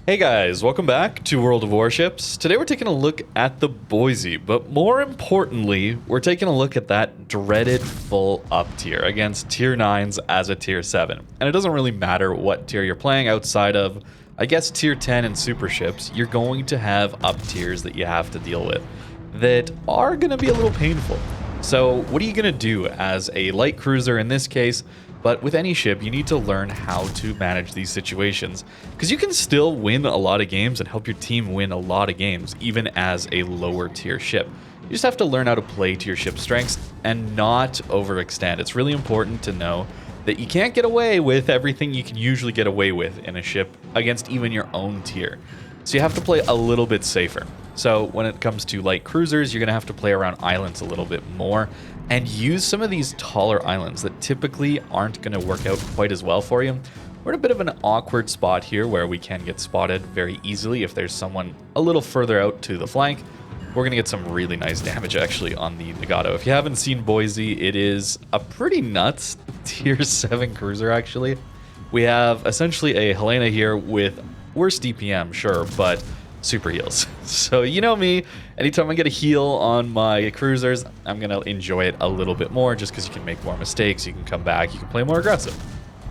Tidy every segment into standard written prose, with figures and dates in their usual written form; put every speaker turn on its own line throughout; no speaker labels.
Hey guys, welcome back to World of Warships. Today we're taking a look at the Boise, but more importantly, we're taking a look at that dreaded full up tier against tier 9s as a tier 7. And it doesn't really matter what tier you're playing outside of, I guess, tier 10 and super ships, you're going to have up tiers that you have to deal with that are going to be a little painful. So what are you going to do as a light cruiser in this case? But with any ship, you need to learn how to manage these situations, because you can still win a lot of games and help your team win a lot of games, even as a lower tier ship. You just have to learn how to play to your ship's strengths and not overextend. It's really important to know that you can't get away with everything you can usually get away with in a ship against even your own tier. So you have to play a little bit safer. So when it comes to light cruisers, you're going to have to play around islands a little bit more and use some of these taller islands that typically aren't going to work out quite as well for you. We're in a bit of an awkward spot here where we can get spotted very easily if there's someone a little further out to the flank. We're going to get some really nice damage actually on the Nagato. If you haven't seen Boise, it is a pretty nuts tier 7 cruiser actually. We have essentially a Helena here with worse DPM, sure, but super heals. So you know me, anytime I get a heal on my cruisers, I'm going to enjoy it a little bit more just because you can make more mistakes, you can come back, you can play more aggressive.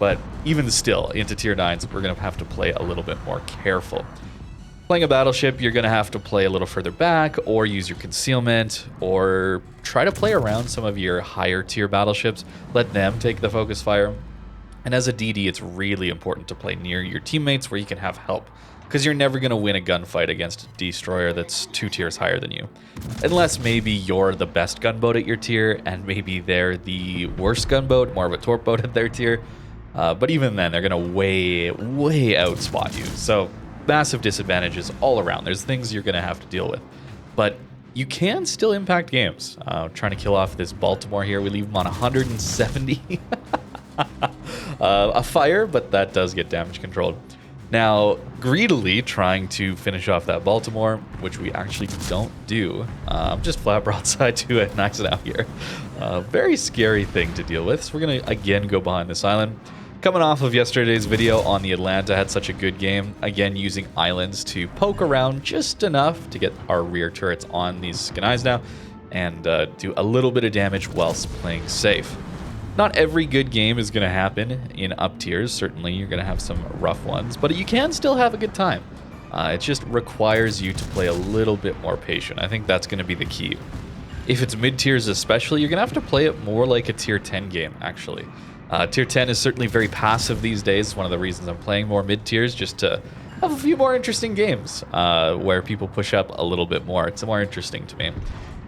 But even still, into tier 9s, we're going to have to play a little bit more careful. Playing a battleship, you're going to have to play a little further back or use your concealment or try to play around some of your higher tier battleships. Let them take the focus fire. And as a DD, it's really important to play near your teammates where you can have help, because you're never going to win a gunfight against a destroyer that's 2 tiers higher than you. Unless maybe you're the best gunboat at your tier, and maybe they're the worst gunboat, more of a torp boat at their tier. But even then, they're going to way outspot you. So massive disadvantages all around. There's things you're going to have to deal with. But you can still impact games. Trying to kill off this Baltimore here. We leave him on 170. A fire, but that does get damage controlled. Now, greedily trying to finish off that Baltimore, which we actually don't do. Just flat broadside to it, knocks it out here. Very scary thing to deal with. So we're going to, again, go behind this island. Coming off of yesterday's video on the Atlanta, had such a good game. Again, using islands to poke around just enough to get our rear turrets on these Skanais now and do a little bit of damage whilst playing safe. Not every good game is going to happen in up tiers. Certainly, you're going to have some rough ones, but you can still have a good time. It just requires you to play a little bit more patient. I think that's going to be the key. If it's mid tiers especially, you're going to have to play it more like a tier 10 game, actually. Tier 10 is certainly very passive these days. One of the reasons I'm playing more mid tiers, just to have a few more interesting games where people push up a little bit more. It's more interesting to me.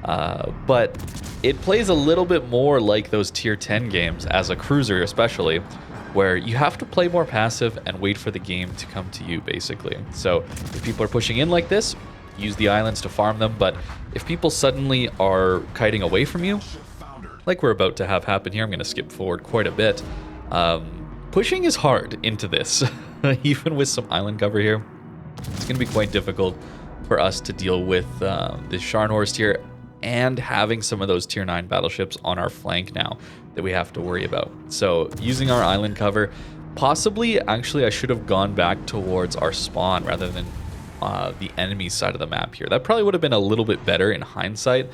But it plays a little bit more like those tier 10 games as a cruiser especially, where you have to play more passive and wait for the game to come to you basically. So if people are pushing in like this, use the islands to farm them, but if people suddenly are kiting away from you, like we're about to have happen here, I'm going to skip forward quite a bit. Pushing is hard into this, even with some island cover here. It's going to be quite difficult for us to deal with this Scharnhorst here, and having some of those tier 9 battleships on our flank now that we have to worry about. So using our island cover, possibly actually I should have gone back towards our spawn rather than the enemy side of the map here. That probably would have been a little bit better in hindsight,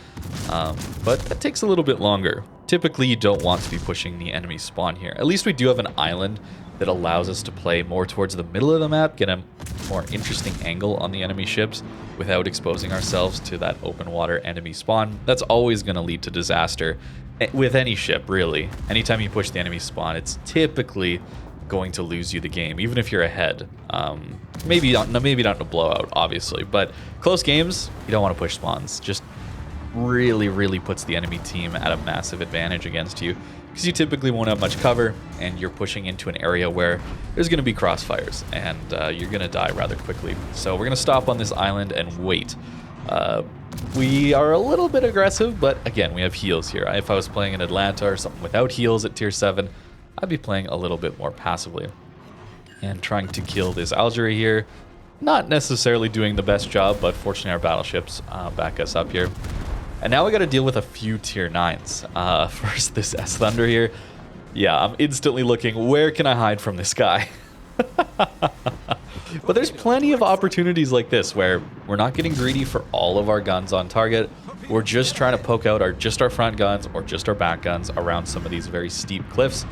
but that takes a little bit longer. Typically you don't want to be pushing the enemy spawn here. At least we do have an island that allows us to play more towards the middle of the map, get a more interesting angle on the enemy ships without exposing ourselves to that open water enemy spawn. That's always going to lead to disaster with any ship, really. Anytime you push the enemy spawn, it's typically going to lose you the game, even if you're ahead. Maybe not in a blowout, obviously, but close games, you don't want to push spawns. Just really puts the enemy team at a massive advantage against you, because you typically won't have much cover, and you're pushing into an area where there's going to be crossfires, and you're going to die rather quickly. So we're going to stop on this island and wait. We are a little bit aggressive, but again, we have heals here. If I was playing in Atlanta or something without heals at tier 7, I'd be playing a little bit more passively. And trying to kill this Algeria here. Not necessarily doing the best job, but fortunately our battleships back us up here. And now we got to deal with a few tier 9s. First, this S-Thunder here. Yeah, I'm instantly looking, where can I hide from this guy? But there's plenty of opportunities like this where we're not getting greedy for all of our guns on target. We're just trying to poke out our front guns or just our back guns around some of these very steep cliffs.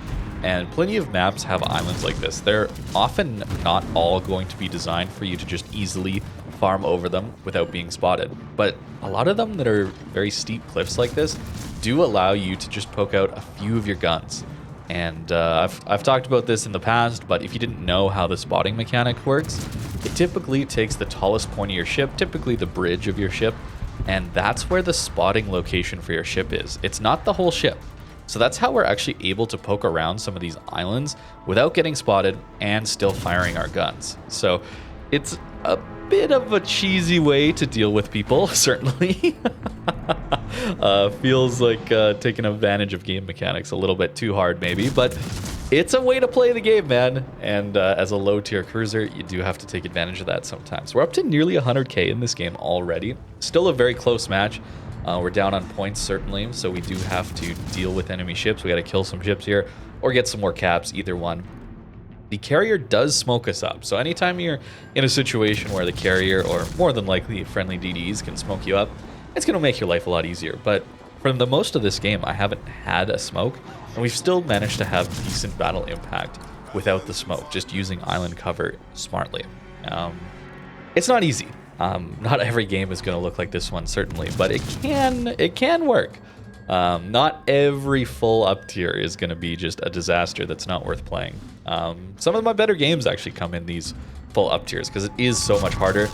And plenty of maps have islands like this. They're often not all going to be designed for you to just easily farm over them without being spotted. But a lot of them that are very steep cliffs like this do allow you to just poke out a few of your guns. And I've talked about this in the past, but if you didn't know how the spotting mechanic works, it typically takes the tallest point of your ship, typically the bridge of your ship, and that's where the spotting location for your ship is. It's not the whole ship. So that's how we're actually able to poke around some of these islands without getting spotted and still firing our guns. So it's a bit of a cheesy way to deal with people, certainly. Feels like taking advantage of game mechanics a little bit too hard, maybe, but it's a way to play the game, man. And as a low tier cruiser, you do have to take advantage of that sometimes. We're up to nearly 100k in this game already. Still a very close match. We're down on points, certainly, so we do have to deal with enemy ships. We got to kill some ships here or get some more caps, either one. The carrier does smoke us up, so anytime you're in a situation where the carrier, or more than likely friendly DDs, can smoke you up, it's going to make your life a lot easier. But for the most of this game, I haven't had a smoke, and we've still managed to have decent battle impact without the smoke, just using island cover smartly. It's not easy. Not every game is going to look like this one, certainly, but it can work. Not every full up tier is going to be just a disaster that's not worth playing. Some of my better games actually come in these full up tiers because it is so much harder.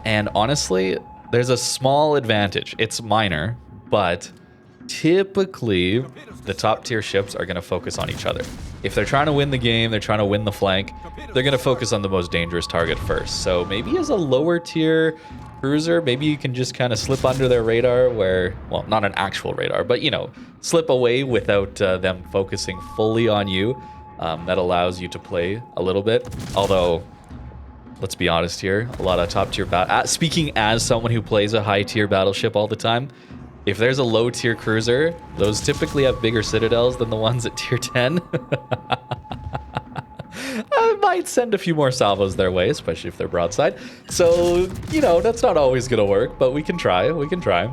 And honestly, there's a small advantage. It's minor, but typically the top tier ships are going to focus on each other. If they're trying to win the game, they're trying to win the flank, they're going to focus on the most dangerous target first. So maybe as a lower tier cruiser, maybe you can just kind of slip under their radar where, well, not an actual radar, but, you know, slip away without them focusing fully on you. That allows you to play a little bit. Although, let's be honest here, a lot of top tier speaking as someone who plays a high tier battleship all the time, if there's a low tier cruiser, those typically have bigger citadels than the ones at tier 10. I might send a few more salvos their way, especially if they're broadside. So, you know, that's not always going to work, but we can try. We can try.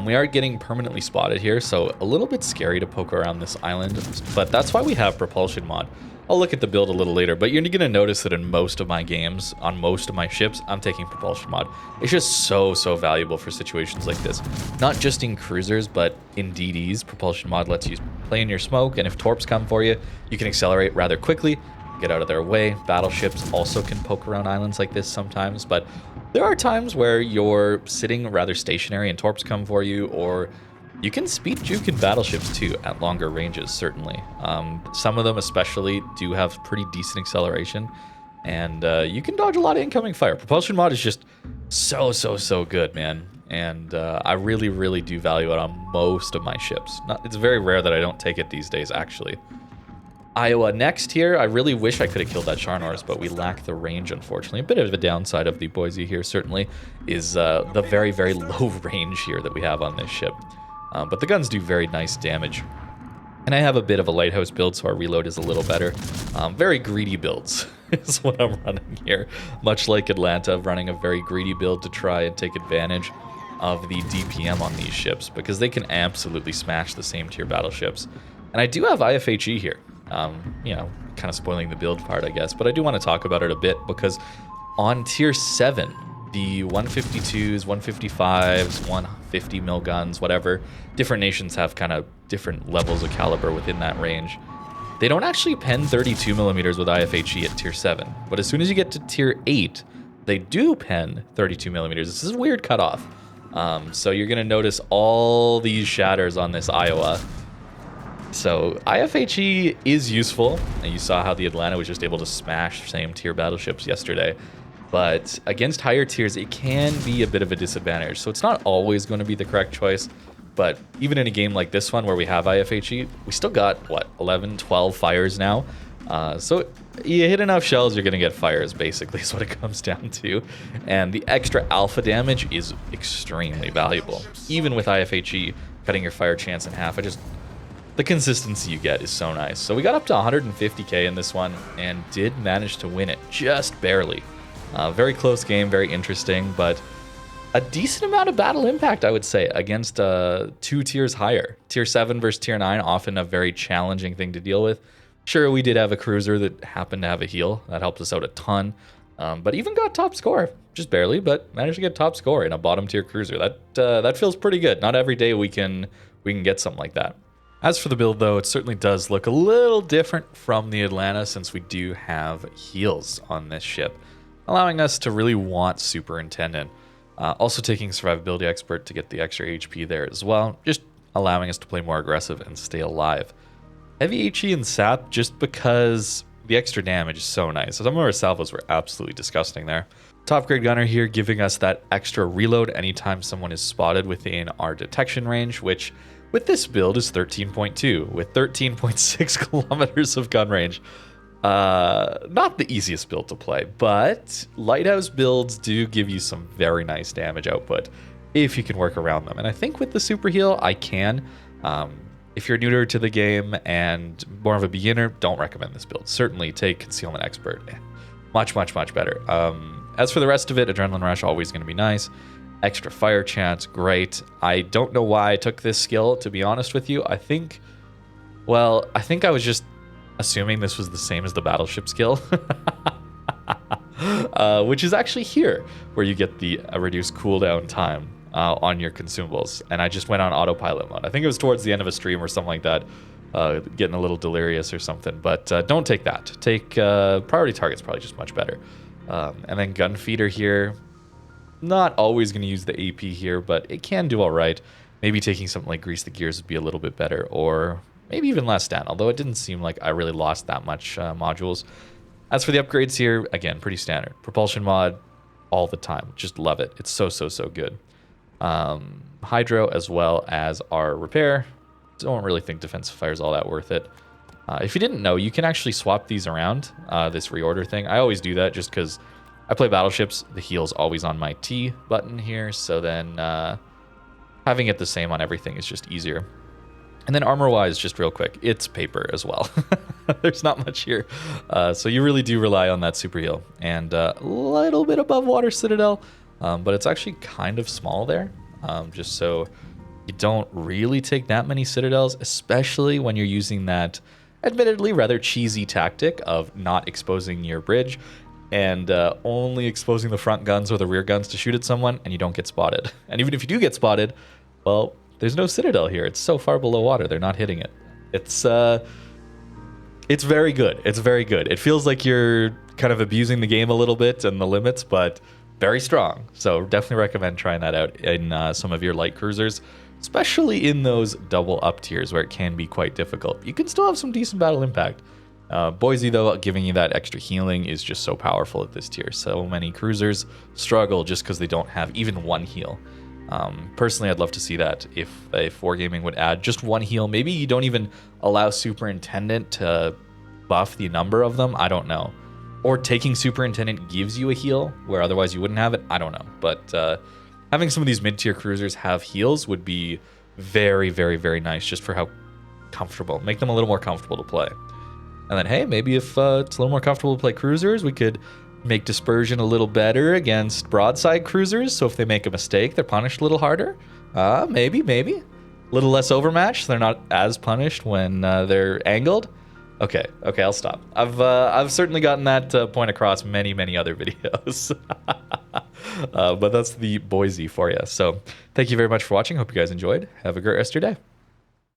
We are getting permanently spotted here, so a little bit scary to poke around this island, but that's why we have propulsion mod. I'll look at the build a little later, but you're going to notice that in most of my games, on most of my ships, I'm taking propulsion mod. It's just so valuable for situations like this. Not just in cruisers, but in DDs. Propulsion mod lets you play in your smoke, and if torps come for you, you can accelerate rather quickly, get out of their way. Battleships also can poke around islands like this sometimes, but there are times where you're sitting rather stationary and torps come for you, or you can speed juke in battleships too at longer ranges, certainly. Some of them especially do have pretty decent acceleration, and you can dodge a lot of incoming fire. Propulsion mod is just so good, man. And I really do value it on most of my ships. It's very rare that I don't take it these days, actually. Iowa next here. I really wish I could have killed that Charnors, but we lack the range, unfortunately. A bit of a downside of the Boise here, certainly, is the very low range here that we have on this ship. But the guns do very nice damage. And I have a bit of a lighthouse build, so our reload is a little better. Very greedy builds is what I'm running here. Much like Atlanta, I'm running a very greedy build to try and take advantage of the DPM on these ships, because they can absolutely smash the same tier battleships. And I do have IFHE here. You know, kind of spoiling the build part, I guess. But I do want to talk about it a bit, because on tier 7, the 152s, 155s, 150 mil guns, whatever, different nations have kind of different levels of caliber within that range. They don't actually pen 32 millimeters with IFHE at tier 7, but as soon as you get to tier 8, they do pen 32 millimeters. This is a weird cutoff. So you're going to notice all these shatters on this Iowa. So IFHE is useful, and you saw how the Atlanta was just able to smash same tier battleships yesterday. But against higher tiers, it can be a bit of a disadvantage. So it's not always going to be the correct choice. But even in a game like this one where we have IFHE, we still got, what, 11, 12 fires now? So you hit enough shells, you're going to get fires, basically, is what it comes down to. And the extra alpha damage is extremely valuable. Even with IFHE cutting your fire chance in half, the consistency you get is so nice. So we got up to 150k in this one and did manage to win it just barely. Very close game, very interesting, but a decent amount of battle impact, I would say, against 2 tiers higher. Tier 7 versus Tier 9, often a very challenging thing to deal with. Sure, we did have a cruiser that happened to have a heal. That helped us out a ton. But even got top score, just barely, but managed to get top score in a bottom tier cruiser. That feels pretty good. Not every day we can get something like that. As for the build, though, it certainly does look a little different from the Atlanta since we do have heals on this ship, allowing us to really want Superintendent. Also taking Survivability Expert to get the extra HP there as well, just allowing us to play more aggressive and stay alive. Heavy HE and SAP just because the extra damage is so nice. Some of our salvos were absolutely disgusting there. Top grade gunner here giving us that extra reload anytime someone is spotted within our detection range, which with this build is 13.2 with 13.6 kilometers of gun range. Not the easiest build to play, but Lighthouse builds do give you some very nice damage output if you can work around them. And I think with the super heal, I can. If you're newer to the game and more of a beginner, don't recommend this build. Certainly take Concealment Expert. Much, much, much better. As for the rest of it, Adrenaline Rush always going to be nice. Extra fire chance, great. I don't know why I took this skill, to be honest with you. I think I was just assuming this was the same as the battleship skill, which is actually here, where you get the reduced cooldown time on your consumables. And I just went on autopilot mode. I think it was towards the end of a stream or something like that, getting a little delirious or something. But don't take that. Take priority target's probably just much better. And then gun feeder here. Not always going to use the AP here, but it can do all right. Maybe taking something like Grease the Gears would be a little bit better, or maybe even less stat, although it didn't seem like I really lost that much modules. As for the upgrades here, again, pretty standard. Propulsion mod, all the time. Just love it. It's so, so, so good. Hydro as well as our repair. Don't really think defensive fire is all that worth it. If you didn't know, you can actually swap these around, this reorder thing. I always do that just because I play battleships. The heal's always on my T button here, so then having it the same on everything is just easier. And then armor-wise, just real quick, it's paper as well. There's not much here. So you really do rely on that super heal. And a little bit above water citadel, but it's actually kind of small there, just so you don't really take that many citadels, especially when you're using that admittedly rather cheesy tactic of not exposing your bridge and only exposing the front guns or the rear guns to shoot at someone, and you don't get spotted. And even if you do get spotted, well, there's no citadel here. It's so far below water, they're not hitting it. It's very good. It's very good. It feels like you're kind of abusing the game a little bit and the limits, but very strong. So definitely recommend trying that out in some of your light cruisers, especially in those double up tiers where it can be quite difficult. You can still have some decent battle impact. Boise, though, giving you that extra healing is just so powerful at this tier. So many cruisers struggle just because they don't have even one heal. Personally, I'd love to see that if Wargaming would add just one heal. Maybe you don't even allow Superintendent to buff the number of them. I don't know. Or taking Superintendent gives you a heal where otherwise you wouldn't have it. I don't know. But having some of these mid-tier cruisers have heals would be very, very, very nice just for how comfortable. Make them a little more comfortable to play. And then, hey, maybe if it's a little more comfortable to play cruisers, we could make dispersion a little better against broadside cruisers. So if they make a mistake, they're punished a little harder. Maybe. A little less overmatched. So they're not as punished when they're angled. Okay, I'll stop. I've certainly gotten that point across many, many other videos. But that's the Boise for you. So thank you very much for watching. Hope you guys enjoyed. Have a great rest of your day.